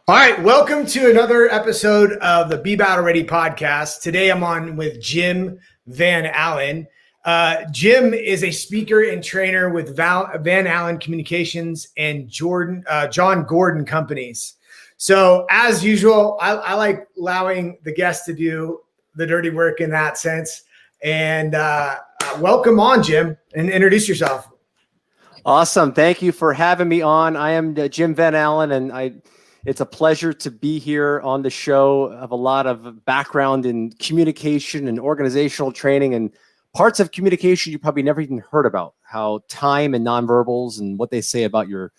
All right, welcome to another episode of the Be Battle Ready podcast. Today I'm on with Jim Van Allan. Jim is a speaker and trainer with Van Allan Communications and Jon Gordon Companies. So as usual, I like allowing the guests to do the dirty work in that sense. And welcome on, Jim, and introduce yourself. Awesome. Thank you for having me on. I am Jim Van Allan, and it's a pleasure to be here on the show. I have a lot of background in communication and organizational training and parts of communication you probably never even heard about, how time and nonverbals and what they say about your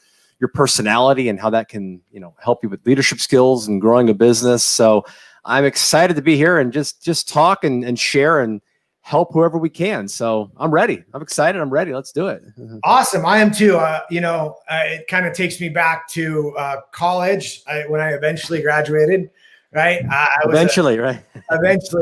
personality and how that can, help you with leadership skills and growing a business. So I'm excited to be here and just talk and share and help whoever we can. So I'm ready. I'm excited. I'm ready. Let's do it. Awesome. I am too. It kind of takes me back to college when I eventually graduated, right? Eventually,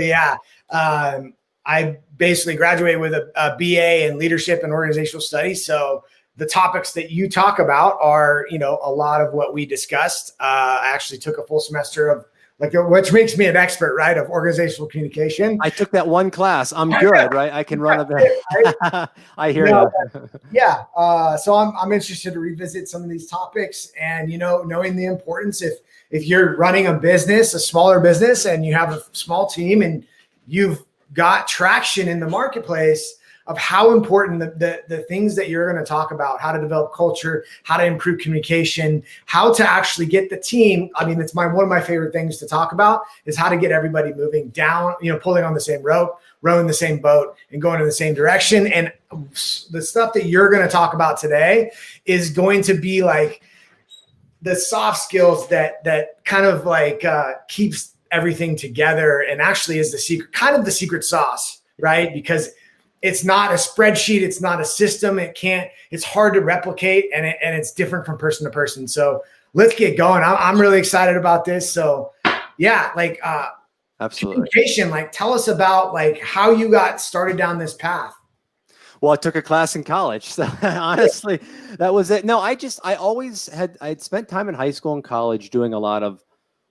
yeah. I basically graduated with a BA in leadership and organizational studies. So the topics that you talk about are, a lot of what we discussed. I actually took a full semester of which makes me an expert, right, of organizational communication. I took that one class. I'm good, right? I can run a bit. Right? I hear you. Yeah. So I'm interested to revisit some of these topics and, knowing the importance if you're running a business, a smaller business, and you have a small team and you've got traction in the marketplace, of how important the things that you're going to talk about, how to develop culture, how to improve communication, how to actually get the team. I mean, it's one of my favorite things to talk about is how to get everybody moving down, pulling on the same rope, rowing the same boat and going in the same direction. And the stuff that you're going to talk about today is going to be like the soft skills that kind of keeps everything together and actually is the secret sauce, right? Because it's not a spreadsheet. It's not a system. It's hard to replicate and it's different from person to person. So let's get going. I'm really excited about this. So yeah, absolutely. Communication, tell us about how you got started down this path. Well, I took a class in college. So honestly, that was it. No, I'd spent time in high school and college doing a lot of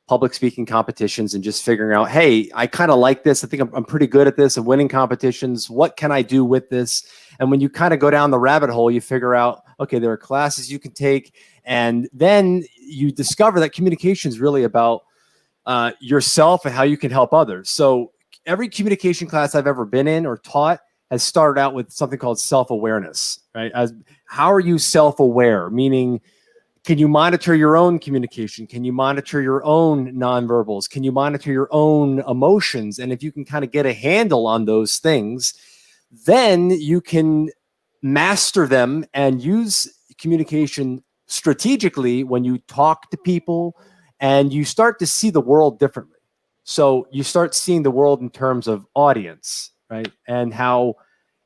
public speaking competitions and just figuring out, hey, I kind of like this. I think I'm pretty good at this and winning competitions. What can I do with this? And when you kind of go down the rabbit hole, you figure out, okay, there are classes you can take. And then you discover that communication is really about yourself and how you can help others. So every communication class I've ever been in or taught has started out with something called self-awareness, right? How are you self-aware? Meaning, can you monitor your own communication? Can you monitor your own nonverbals? Can you monitor your own emotions? And if you can kind of get a handle on those things, then you can master them and use communication strategically when you talk to people and you start to see the world differently. So you start seeing the world in terms of audience, right? And how,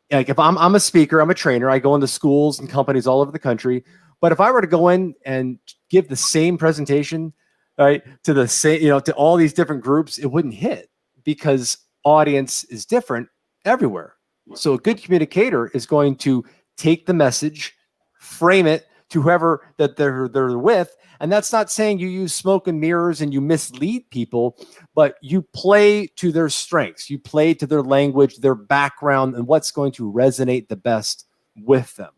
if I'm a speaker, I'm a trainer, I go into schools and companies all over the country. But if I were to go in and give the same presentation, right, to the same, to all these different groups, it wouldn't hit because audience is different everywhere. So a good communicator is going to take the message, frame it to whoever that they're with. And that's not saying you use smoke and mirrors and you mislead people, but you play to their strengths. You play to their language, their background, and what's going to resonate the best with them.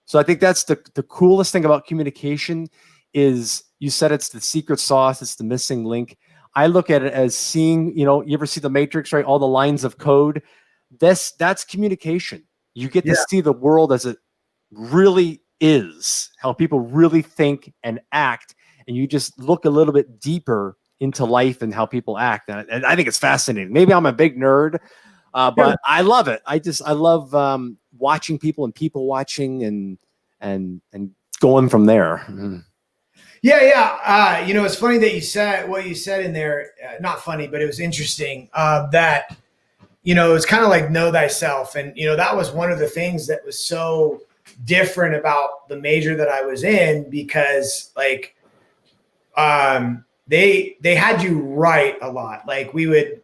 So I think that's the coolest thing about communication is you said it's the secret sauce. It's the missing link. I look at it as seeing, you ever see the Matrix, right? All the lines of code. That's communication. You get to see the world as it really is, how people really think and act. And you just look a little bit deeper into life and how people act. And I think it's fascinating. Maybe I'm a big nerd, but I love it. I love watching people and people watching and going from there. Yeah. It's funny that you said what you said in there. Not funny, but it was interesting that, it's kind of like know thyself. And, that was one of the things that was so different about the major that I was in because they had you write a lot. We would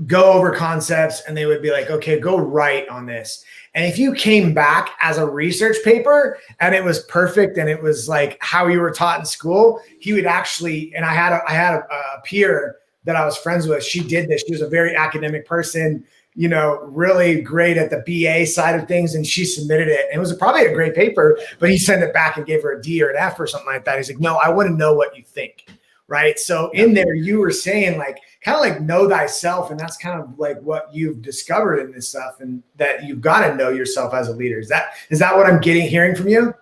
go over concepts and they would be like, okay, go write on this. And if you came back as a research paper and it was perfect and it was like how you were taught in school, he would actually, and I had a peer that I was friends with. She did this. She was a very academic person, you know, really great at the BA side of things. And she submitted it. And it was probably a great paper, but he sent it back and gave her a D or an F or something like that. He's like, no, I want to know what you think. Right. So in there, you were saying like, kind of like know thyself. And that's kind of like what you've discovered in this stuff, and that you've got to know yourself as a leader. Is that what I'm hearing from you?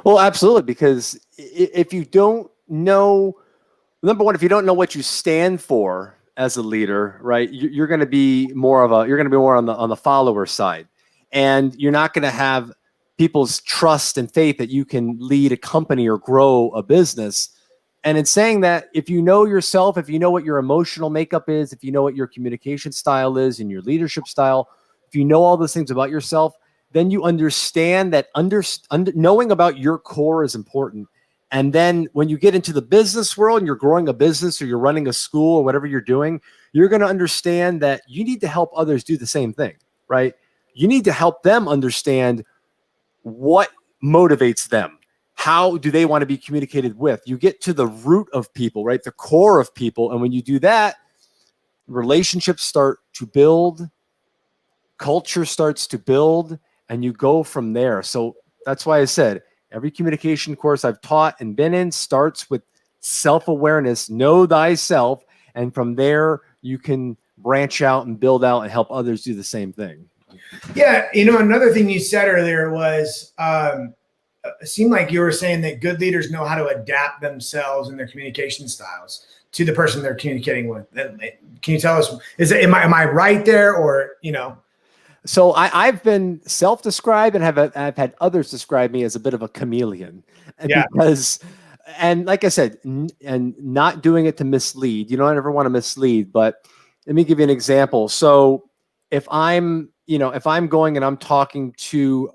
Well, absolutely. Because if you don't know, number one, if you don't know what you stand for as a leader, right, you're going to be more on the follower side, and you're not going to have people's trust and faith that you can lead a company or grow a business. And in saying that, if you know yourself, if you know what your emotional makeup is, if you know what your communication style is and your leadership style, if you know all those things about yourself, then you understand that knowing about your core is important. And then when you get into the business world and you're growing a business or you're running a school or whatever you're doing, you're going to understand that you need to help others do the same thing, right? You need to help them understand what motivates them. How do they want to be communicated with? You get to the root of people, right? The core of people. And when you do that, relationships start to build, culture starts to build, and you go from there. So that's why I said every communication course I've taught and been in starts with self-awareness, know thyself. And from there, you can branch out and build out and help others do the same thing. Yeah. You know, another thing you said earlier was, it seemed like you were saying that good leaders know how to adapt themselves and their communication styles to the person they're communicating with. Can you tell us, am I right there, or, you know? So I've been self-described and I've had others describe me as a bit of a chameleon. Yeah. And like I said, and not doing it to mislead. You don't ever want to mislead, but let me give you an example. So if I'm going and I'm talking to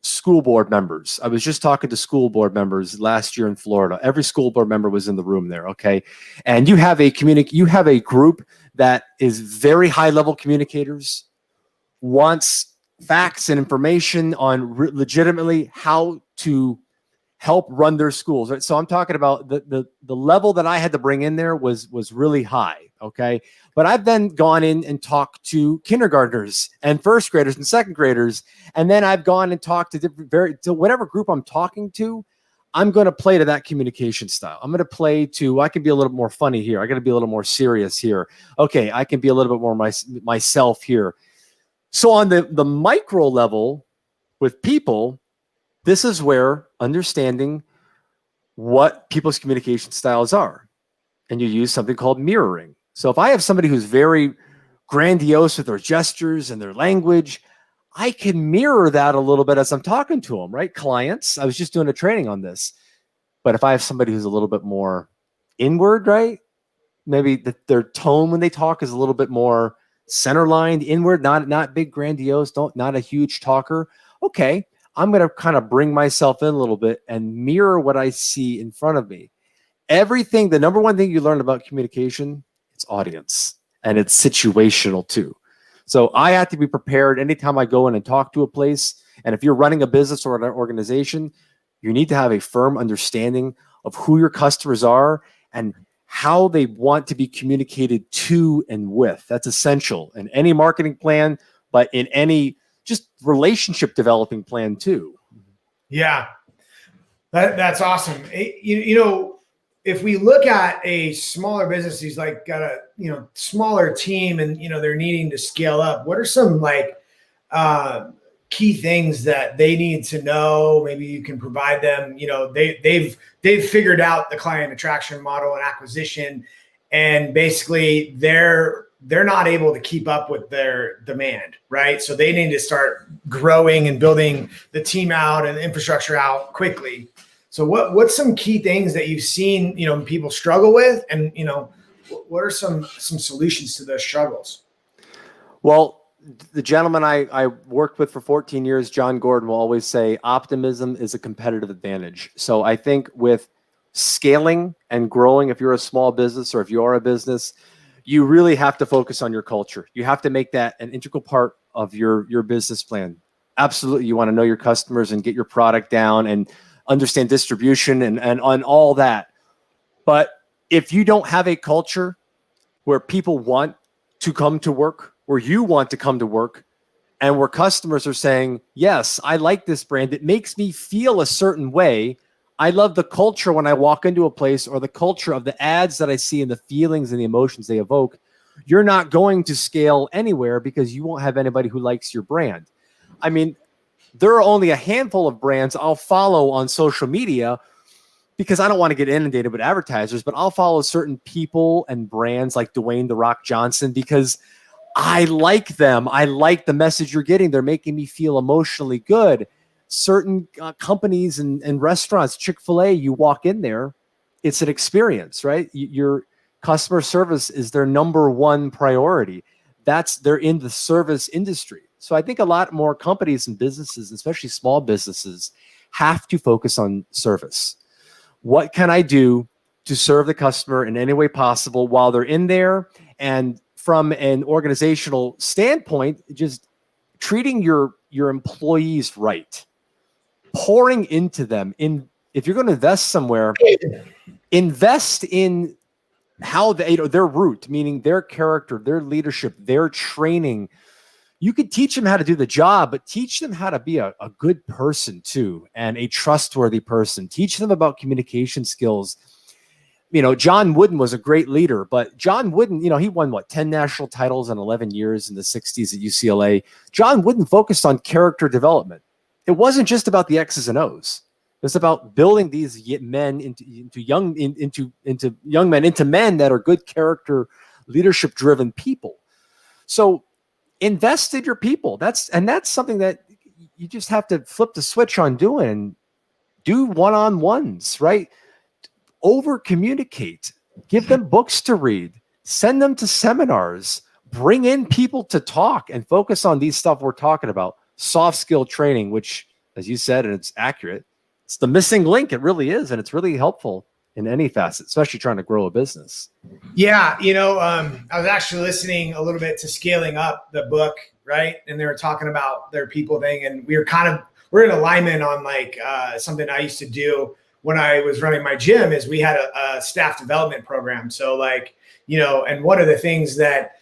school board members. I was just talking to school board members last year in Florida. Every school board member was in the room there. Okay. And you have a group that is very high level communicators, wants facts and information on legitimately how to help run their schools. Right. So I'm talking about the level that I had to bring in there was really high. Okay. But I've then gone in and talked to kindergartners and first graders and second graders. And then I've gone and talked to whatever group I'm talking to, I'm going to play to that communication style. I'm going to play to, I can be a little more funny here. I got to be a little more serious here. Okay. I can be a little bit more myself here. So on the micro level with people, this is where understanding what people's communication styles are. And you use something called mirroring. So if I have somebody who's very grandiose with their gestures and their language, I can mirror that a little bit as I'm talking to them, right? Clients, I was just doing a training on this. But if I have somebody who's a little bit more inward, right? Maybe their tone when they talk is a little bit more center-lined, inward, not big, grandiose, not a huge talker. Okay, I'm going to kind of bring myself in a little bit and mirror what I see in front of me. Everything, the number one thing you learn about communication, it's audience, and it's situational too. So I have to be prepared anytime I go in and talk to a place. And if you're running a business or an organization, you need to have a firm understanding of who your customers are and how they want to be communicated to and with. That's essential in any marketing plan, but in any just relationship developing plan too. Yeah, that's awesome. You know, if we look at a smaller business, he's like got a, smaller team and, they're needing to scale up. What are some like key things that they need to know? Maybe you can provide them, they've figured out the client attraction model and acquisition, and basically they're not able to keep up with their demand, right? So they need to start growing and building the team out and the infrastructure out quickly. So what's some key things that you've seen, people struggle with, and, what are some solutions to those struggles? Well, the gentleman I worked with for 14 years, Jon Gordon, will always say optimism is a competitive advantage. So I think with scaling and growing, if you're a small business or if you are a business, you really have to focus on your culture. You have to make that an integral part of your business plan. Absolutely. You want to know your customers and get your product down and understand distribution and on all that. But if you don't have a culture where people want to come to work, where you want to come to work, and where customers are saying, yes, I like this brand, it makes me feel a certain way. I love the culture when I walk into a place, or the culture of the ads that I see and the feelings and the emotions they evoke. You're not going to scale anywhere because you won't have anybody who likes your brand. I mean, there are only a handful of brands I'll follow on social media because I don't want to get inundated with advertisers, but I'll follow certain people and brands like Dwayne "The Rock" Johnson because I like them. I like the message you're getting. They're making me feel emotionally good. Certain companies and restaurants, Chick-fil-A, you walk in there, it's an experience, right? Your customer service is their number one priority. They're in the service industry. So I think a lot more companies and businesses, especially small businesses, have to focus on service. What can I do to serve the customer in any way possible while they're in there? And from an organizational standpoint, just treating your employees right, pouring into them. If you're going to invest somewhere, invest in how their root, meaning their character, their leadership, their training. You could teach them how to do the job, but teach them how to be a good person too, and a trustworthy person. Teach them about communication skills. Jon Wooden was a great leader, but Jon Wooden, he won 10 national titles in 11 years in the 60s at UCLA. Jon Wooden focused on character development. It wasn't just about the X's and O's. It's about building these men into young men, into men that are good character, leadership-driven people. So invest in your people. That's something that you just have to flip the switch on doing. Do one-on-ones, right? Over communicate, give them books to read, send them to seminars, bring in people to talk, and focus on these stuff we're talking about. Soft skill training, which, as you said, and it's accurate, it's the missing link. It really is. And it's really helpful in any facet, especially trying to grow a business. Yeah. I was actually listening a little bit to Scaling Up, the book, right? And they were talking about their people thing. And we're in alignment on something I used to do when I was running my gym is we had a staff development program. So and one of the things that,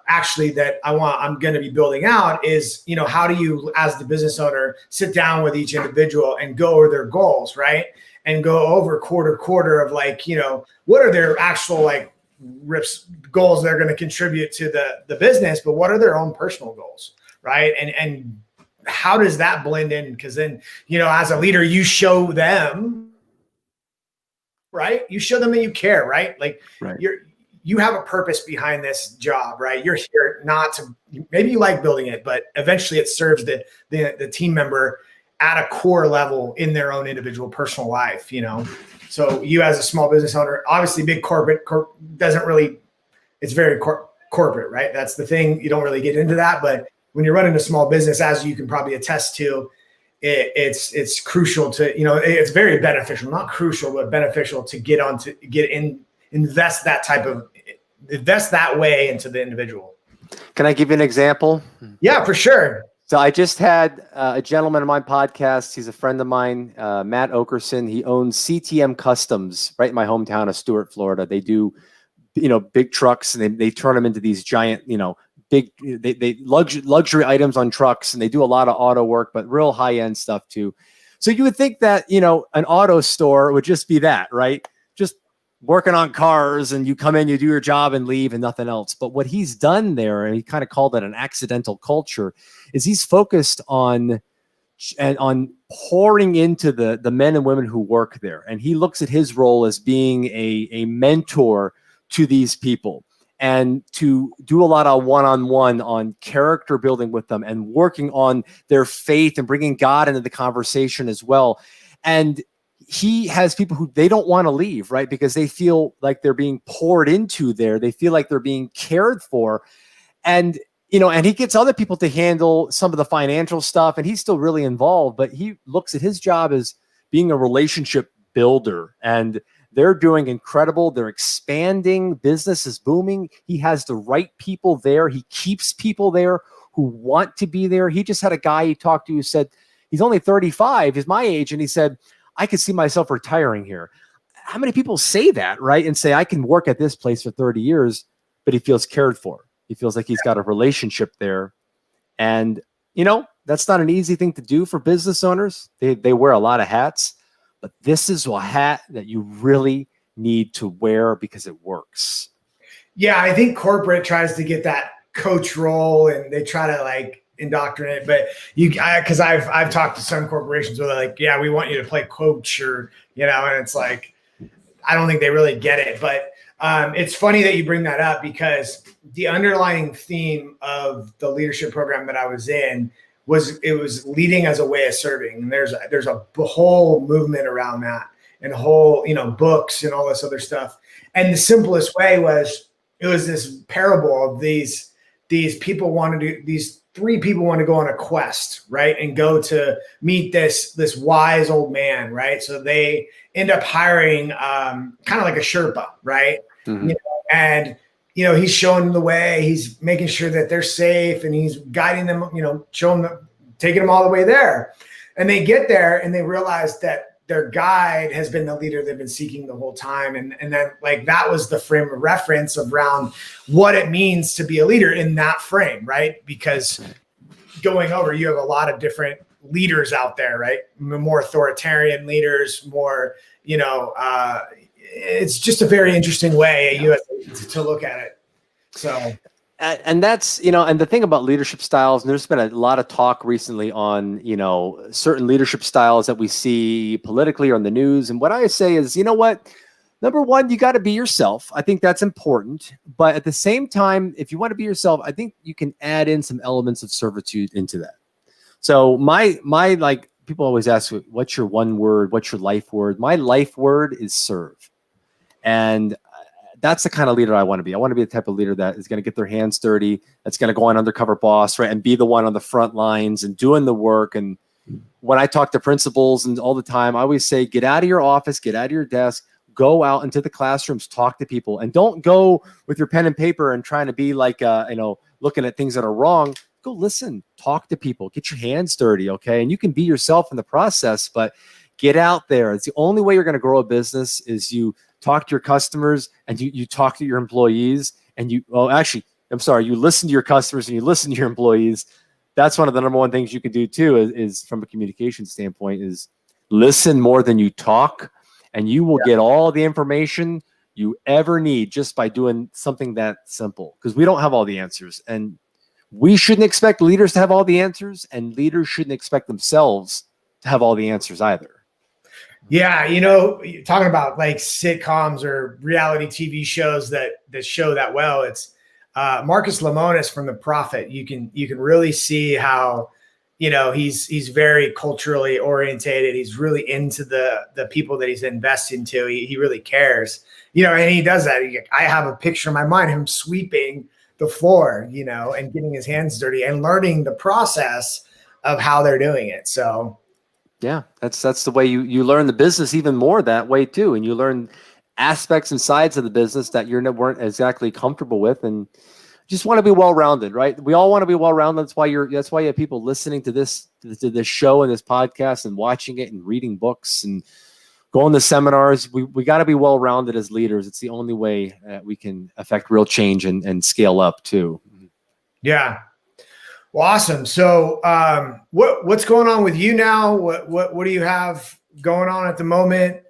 actually that I'm going to be building out is, how do you, as the business owner, sit down with each individual and go over their goals, right? And go over quarter of what are their actual goals that are going to contribute to the business, but what are their own personal goals, right? And how does that blend in? Because then, as a leader, you show them, right? You show them that you care, right? Right. You have a purpose behind this job, right? You're here not to, maybe you like building it, but eventually it serves the team member at a core level in their own individual personal life, So you as a small business owner, obviously big corporate doesn't really, it's very corporate, right? That's the thing. You don't really get into that, but when you're running a small business, as you can probably attest to, it's crucial to, it's very beneficial, not crucial, but beneficial to invest that way into the individual. Can I give you an example? Yeah, for sure. So I just had a gentleman on my podcast. He's a friend of mine, Matt Okerson. He owns CTM Customs right in my hometown of Stuart, Florida. They do, big trucks, and they turn them into these giant, big luxury items on trucks, and they do a lot of auto work, but real high end stuff too. So you would think that an auto store would just be that, right? Just working on cars, and you come in, you do your job and leave and nothing else. But what he's done there, and he kind of called it an accidental culture, is he's focused on pouring into the men and women who work there. And he looks at his role as being a mentor to these people, and to do a lot of one-on-one on character building with them, and working on their faith and bringing God into the conversation as well. And he has people who they don't want to leave, right? Because they feel like they're being poured into there. They feel like they're being cared for. And, and he gets other people to handle some of the financial stuff, and he's still really involved, but he looks at his job as being a relationship builder. And They're doing incredible. They're expanding. Business is booming. He has the right people there. He keeps people there who want to be there. He just had a guy he talked to who said, he's only 35, he's my age. And he said, I could see myself retiring here. How many people say that, right? And say, I can work at this place for 30 years, but he feels cared for. He feels like he's got a relationship there. And, that's not an easy thing to do for business owners. They wear a lot of hats, but this is a hat that you really need to wear because it works. Yeah, I think corporate tries to get that coach role and they try to like indoctrinate, but because I've talked to some corporations where they're like, yeah, we want you to play coach or, and it's like, I don't think they really get it. But it's funny that you bring that up because the underlying theme of the leadership program that I was in was leading as a way of serving. And there's a whole movement around that and whole, books and all this other stuff. And the simplest way was, it was this parable of these people these three people want to go on a quest, right? And go to meet this wise old man, right? So they end up hiring kind of like a Sherpa, right? Mm-hmm. And he's showing them the way, he's making sure that they're safe and he's guiding them, showing them, taking them all the way there. And they get there and they realize that their guide has been the leader they've been seeking the whole time. And then like that was the frame of reference around what it means to be a leader in that frame, right? Because going over, you have a lot of different leaders out there, right? More authoritarian leaders, more, it's just a very interesting way to look at it. So. And that's, and the thing about leadership styles, and there's been a lot of talk recently on, certain leadership styles that we see politically or in the news. And what I say is, number one, you got to be yourself. I think that's important. But at the same time, if you want to be yourself, I think you can add in some elements of servitude into that. So my like, people always ask, what's your one word? What's your life word? My life word is serve. And that's the kind of leader I want to be. I want to be the type of leader that is going to get their hands dirty, that's going to go on undercover boss, right? And be the one on the front lines and doing the work. And when I talk to principals and all the time, I always say, get out of your office, get out of your desk, go out into the classrooms, talk to people, and don't go with your pen and paper and trying to be like, looking at things that are wrong. Go listen, talk to people, get your hands dirty. Okay. And you can be yourself in the process, but get out there. It's the only way you're going to grow a business is you talk to your customers and you talk to your employees and you listen to your customers and you listen to your employees. That's one of the number one things you can do too, is from a communication standpoint, is listen more than you talk, and you will get all the information you ever need just by doing something that simple, because we don't have all the answers, and we shouldn't expect leaders to have all the answers, and leaders shouldn't expect themselves to have all the answers either. Yeah, talking about like sitcoms or reality TV shows that show that well, it's Marcus Lemonis from The Prophet. You can really see how he's very culturally orientated. He's really into the people that he's investing to. He really cares, and he does that. I have a picture in my mind him sweeping the floor, and getting his hands dirty and learning the process of how they're doing it. So. Yeah, that's the way you learn the business even more that way too, and you learn aspects and sides of the business that you weren't exactly comfortable with, and just want to be well-rounded, right? We all want to be well-rounded. That's why you have people listening to this show and this podcast and watching it and reading books and going to seminars. We got to be well-rounded as leaders. It's the only way that we can affect real change and scale up too. Yeah. Well, awesome. So what's going on with you now? What do you have going on at the moment?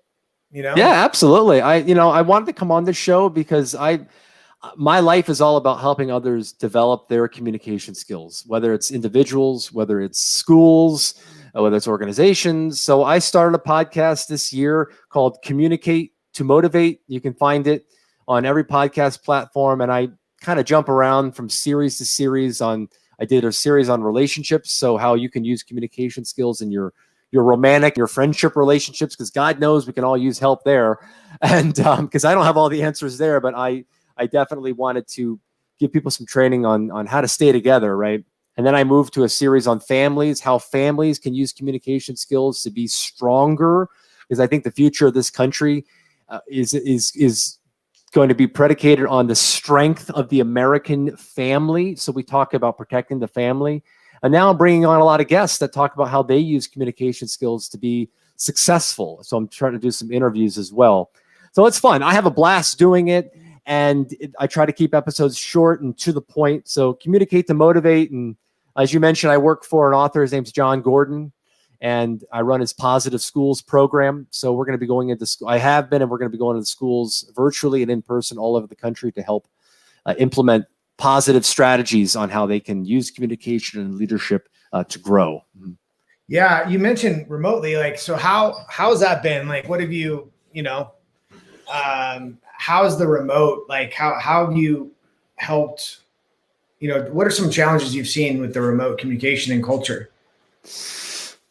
Yeah, absolutely. I wanted to come on this show because my life is all about helping others develop their communication skills, whether it's individuals, whether it's schools, whether it's organizations. So I started a podcast this year called Communicate to Motivate. You can find it on every podcast platform. And I kind of jump around from series to series I did a series on relationships. So how you can use communication skills in your romantic, your friendship relationships, because God knows we can all use help there. And because I don't have all the answers there, but I definitely wanted to give people some training on how to stay together, right? And then I moved to a series on families, how families can use communication skills to be stronger, because I think the future of this country is going to be predicated on the strength of the American family. So we talk about protecting the family. And now I'm bringing on a lot of guests that talk about how they use communication skills to be successful. So I'm trying to do some interviews as well. So it's fun. I have a blast doing it. And I try to keep episodes short and to the point. So communicate to motivate. And as you mentioned, I work for an author. His name's Jon Gordon. And I run his Positive Schools program. So we're going to be going into school. I have been, and we're going to be going to schools virtually and in person all over the country to help implement positive strategies on how they can use communication and leadership to grow. Yeah, you mentioned remotely. Like, so how's that been? Like, what have you, how's the remote? Like, how have you helped? What are some challenges you've seen with the remote communication and culture?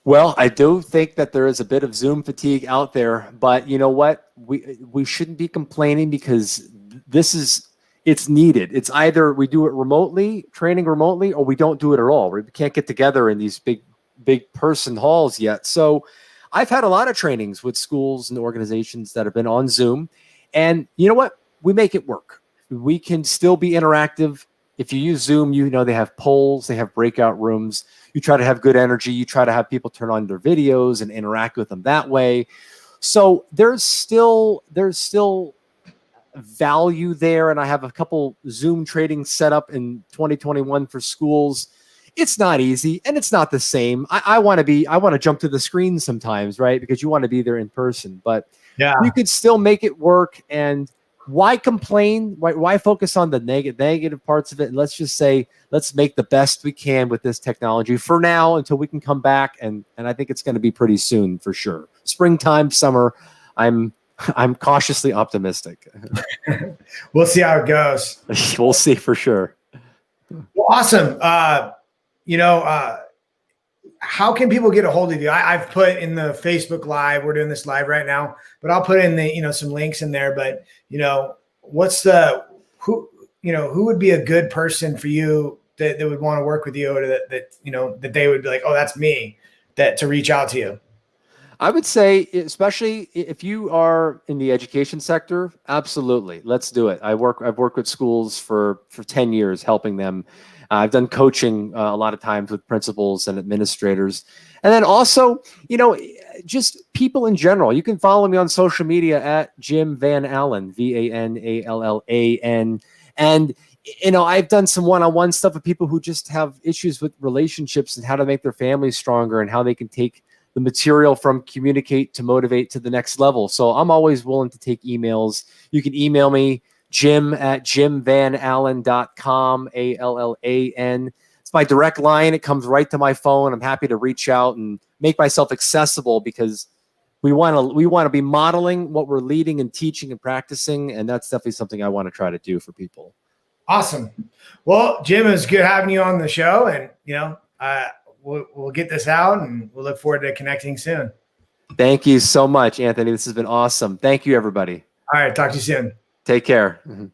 Well, I do think that there is a bit of Zoom fatigue out there, but you know what? We shouldn't be complaining because it's needed. It's either we do it remotely, training remotely, or we don't do it at all. We can't get together in these big person halls yet. So I've had a lot of trainings with schools and organizations that have been on Zoom, and you know what? We make it work. We can still be interactive. If you use Zoom, they have polls, they have breakout rooms. You try to have good energy. You try to have people turn on their videos and interact with them that way. So there's still value there. And I have a couple Zoom trainings set up in 2021 for schools. It's not easy and it's not the same. I want to jump to the screen sometimes, right? Because you want to be there in person, but yeah, you could still make it work. And why complain? Why focus on the negative parts of it? And let's just say, let's make the best we can with this technology for now until we can come back. And I think it's going to be pretty soon for sure. Springtime, summer. I'm cautiously optimistic. We'll see how it goes. We'll see for sure. Well, awesome. How can people get a hold of you? I've put in the Facebook Live. We're doing this live right now, but I'll put in the some links in there. But who would be a good person for you that would want to work with you, or that they would be like, oh, that's me, to reach out to you? I would say, especially if you are in the education sector, absolutely, let's do it. I've worked with schools for 10 years, helping them. I've done coaching a lot of times with principals and administrators. And then also, just people in general. You can follow me on social media at Jim Van Allan, VANALLAN. And, I've done some one-on-one stuff with people who just have issues with relationships and how to make their families stronger and how they can take the material from communicate to motivate to the next level. So I'm always willing to take emails. You can email me, jim@jimvanallan.com, ALLAN. It's my direct line. It comes right to my phone. I'm happy to reach out and make myself accessible because we want to be modeling what we're leading and teaching and practicing. And that's definitely something I want to try to do for people. Awesome. Well, Jim, it was good having you on the show, and we'll get this out and we'll look forward to connecting soon. Thank you so much, Anthony. This has been awesome. Thank you, everybody. All right. Talk to you soon. Take care. Mm-hmm.